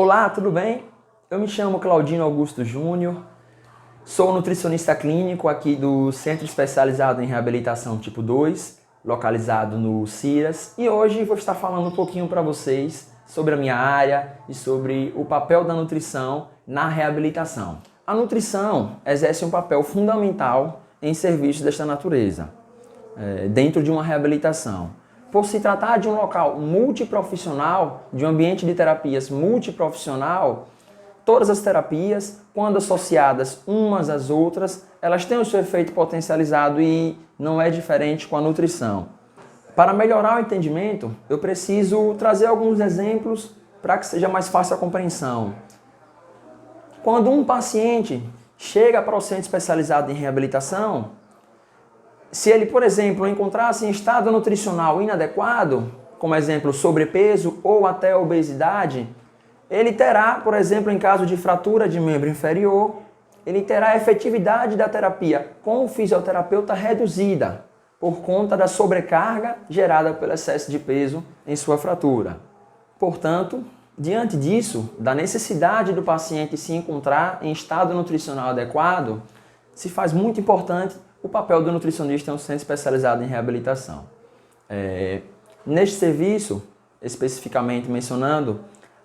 Olá, tudo bem? Eu me chamo Claudino Augusto Júnior, sou nutricionista clínico aqui do Centro Especializado em Reabilitação Tipo 2, localizado no CIRAS, e hoje vou estar falando um pouquinho para vocês sobre a minha área e sobre o papel da nutrição na reabilitação. A nutrição exerce um papel fundamental em serviços desta natureza, dentro de uma reabilitação. Por se tratar de um local multiprofissional, de um ambiente de terapias multiprofissional, todas as terapias, quando associadas umas às outras, elas têm o seu efeito potencializado e não é diferente com a nutrição. Para melhorar o entendimento, eu preciso trazer alguns exemplos para que seja mais fácil a compreensão. Quando um paciente chega para o centro especializado em reabilitação, se ele, por exemplo, encontrasse em estado nutricional inadequado, como exemplo, sobrepeso ou até obesidade, ele terá, por exemplo, em caso de fratura de membro inferior, ele terá a efetividade da terapia com o fisioterapeuta reduzida, por conta da sobrecarga gerada pelo excesso de peso em sua fratura. Portanto, diante disso, da necessidade do paciente se encontrar em estado nutricional adequado, se faz muito importante o papel do nutricionista em um centro especializado em reabilitação. Neste serviço, especificamente mencionando,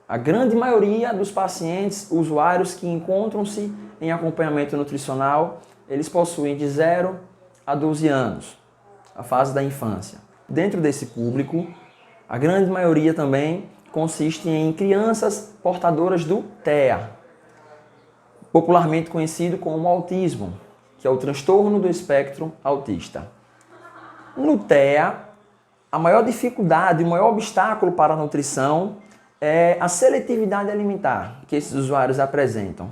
a grande maioria dos pacientes, usuários que encontram-se em acompanhamento nutricional, eles possuem de 0 a 12 anos, a fase da infância. Dentro desse público, a grande maioria também consiste em crianças portadoras do TEA, popularmente conhecido como autismo, que é o transtorno do espectro autista. No TEA, a maior dificuldade, o maior obstáculo para a nutrição é a seletividade alimentar que esses usuários apresentam.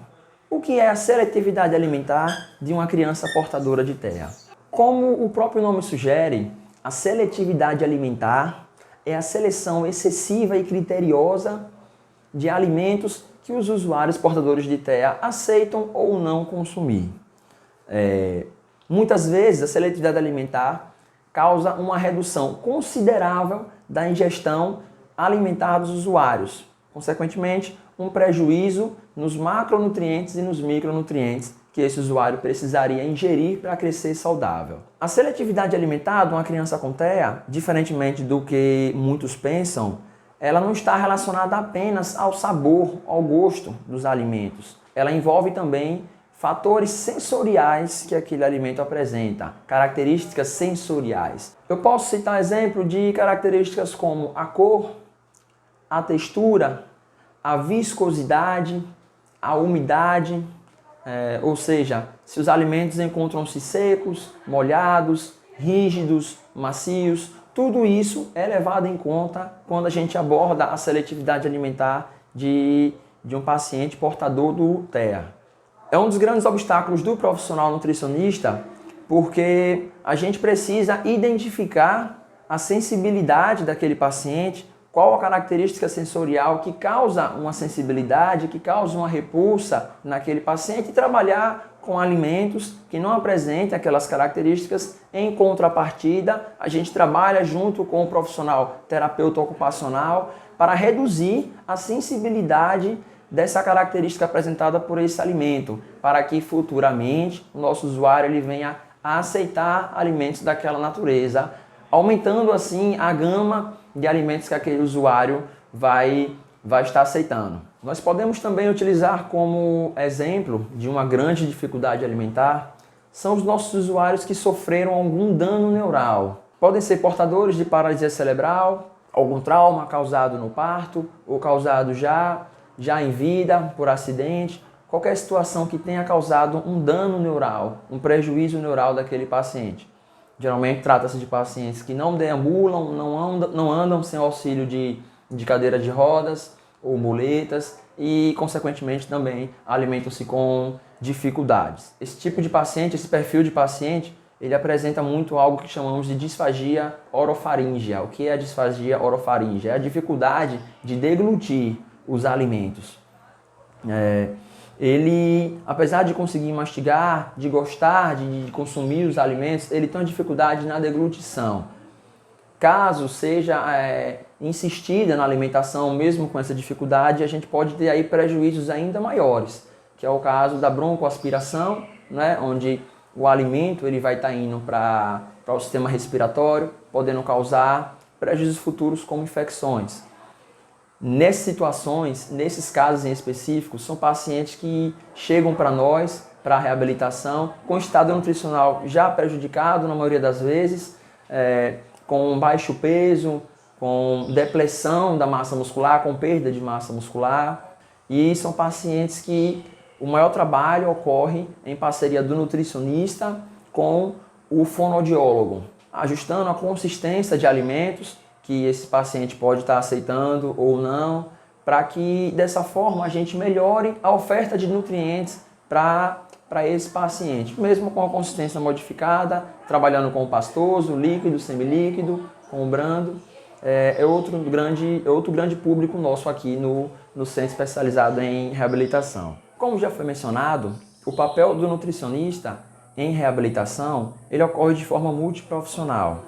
O que é a seletividade alimentar de uma criança portadora de TEA? Como o próprio nome sugere, a seletividade alimentar é a seleção excessiva e criteriosa de alimentos que os usuários portadores de TEA aceitam ou não consumir. Muitas vezes a seletividade alimentar causa uma redução considerável da ingestão alimentar dos usuários, consequentemente um prejuízo nos macronutrientes e nos micronutrientes que esse usuário precisaria ingerir para crescer saudável. A seletividade alimentar de uma criança com TEA, diferentemente do que muitos pensam, ela não está relacionada apenas ao sabor, ao gosto dos alimentos. Ela envolve também fatores sensoriais que aquele alimento apresenta, características sensoriais. Eu posso citar exemplo de características como a cor, a textura, a viscosidade, a umidade, ou seja, se os alimentos encontram-se secos, molhados, rígidos, macios, tudo isso é levado em conta quando a gente aborda a seletividade alimentar de um paciente portador do TEA. É um dos grandes obstáculos do profissional nutricionista, porque a gente precisa identificar a sensibilidade daquele paciente, qual a característica sensorial que causa uma sensibilidade, que causa uma repulsa naquele paciente e trabalhar com alimentos que não apresentem aquelas características. Em contrapartida, a gente trabalha junto com o profissional terapeuta ocupacional para reduzir a sensibilidade dessa característica apresentada por esse alimento, para que futuramente o nosso usuário ele venha a aceitar alimentos daquela natureza, aumentando assim a gama de alimentos que aquele usuário vai estar aceitando. Nós podemos também utilizar como exemplo de uma grande dificuldade alimentar, são os nossos usuários que sofreram algum dano neural. Podem ser portadores de paralisia cerebral, algum trauma causado no parto ou causado já em vida, por acidente, qualquer situação que tenha causado um dano neural, um prejuízo neural daquele paciente. Geralmente trata-se de pacientes que não deambulam, não andam sem auxílio de cadeira de rodas ou muletas e, consequentemente, também alimentam-se com dificuldades. Esse tipo de paciente, esse perfil de paciente, ele apresenta muito algo que chamamos de disfagia orofaríngea. O que é a disfagia orofaríngea? É a dificuldade de deglutir os alimentos. Ele, apesar de conseguir mastigar, de gostar de consumir os alimentos, ele tem uma dificuldade na deglutição. Caso seja insistida na alimentação, mesmo com essa dificuldade, a gente pode ter aí prejuízos ainda maiores, que é o caso da broncoaspiração, né, onde o alimento ele vai estar indo para o sistema respiratório, podendo causar prejuízos futuros como infecções. Nessas situações, nesses casos em específico, são pacientes que chegam para nós, para a reabilitação, com estado nutricional já prejudicado na maioria das vezes, com baixo peso, com depressão da massa muscular, com perda de massa muscular. E são pacientes que o maior trabalho ocorre em parceria do nutricionista com o fonoaudiólogo, ajustando a consistência de alimentos que esse paciente pode estar aceitando ou não, para que dessa forma a gente melhore a oferta de nutrientes para esse paciente, mesmo com a consistência modificada, trabalhando com o pastoso, líquido, semilíquido, com o brando. É outro grande público nosso aqui no centro especializado em reabilitação. Como já foi mencionado, o papel do nutricionista em reabilitação ele ocorre de forma multiprofissional.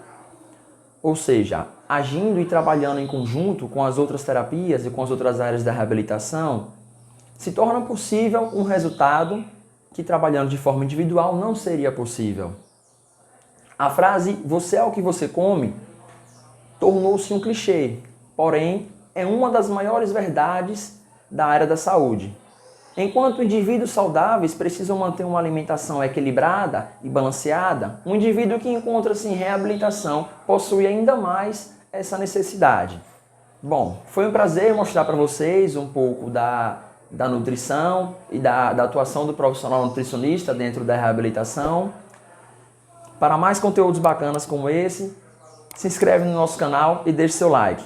Ou seja, agindo e trabalhando em conjunto com as outras terapias e com as outras áreas da reabilitação, se torna possível um resultado que trabalhando de forma individual não seria possível. A frase "você é o que você come" tornou-se um clichê, porém é uma das maiores verdades da área da saúde. Enquanto indivíduos saudáveis precisam manter uma alimentação equilibrada e balanceada, um indivíduo que encontra-se em reabilitação possui ainda mais essa necessidade. Bom, foi um prazer mostrar para vocês um pouco da nutrição e da atuação do profissional nutricionista dentro da reabilitação. Para mais conteúdos bacanas como esse, se inscreve no nosso canal e deixe seu like.